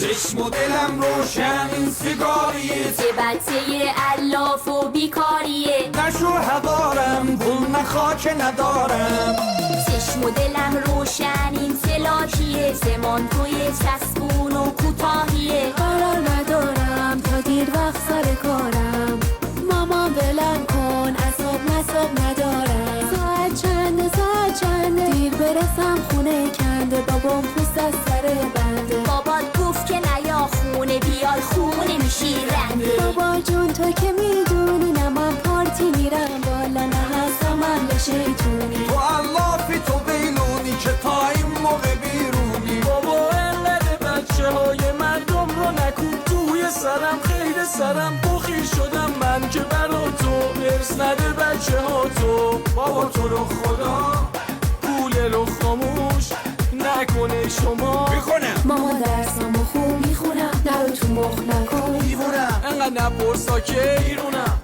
چشم و دلم روشن این سیگاریه، چه بچه علاف و بیکاریه، نه شوهر دارم پول نه خاک ندارم. چشم و دلم روشن این سلاکیه، زمان توی چسبون و کوتاهیه. قرار ندارم تا دیر وقت سر کارم، مامان ولم کن عصاب نصاب ندارم. ساعت چنده دیر برسم خونه کنده، بابام پوست از سر بنده. بابات گفت که نیا خونه بیای خونه میشی رنده. بابا جون تو که میدونی نه من پارتی میرم بالا، نه هستم اهل شیطونی. تو علافی تو بیلونی که تا این موقع بیرونی. بابا انقدر بچه های مردم رو نکن توی سرم، خیر سرم بخیر شدم من که برا تو ارس نده بچه ها تو. بابا تو رو خدا پول رو خاموش نکنه شما میکنم، ماما درسامو خوب میخونم، نرو تو مخ نکن دیوونم، انقدر نپرسا که ایرونم.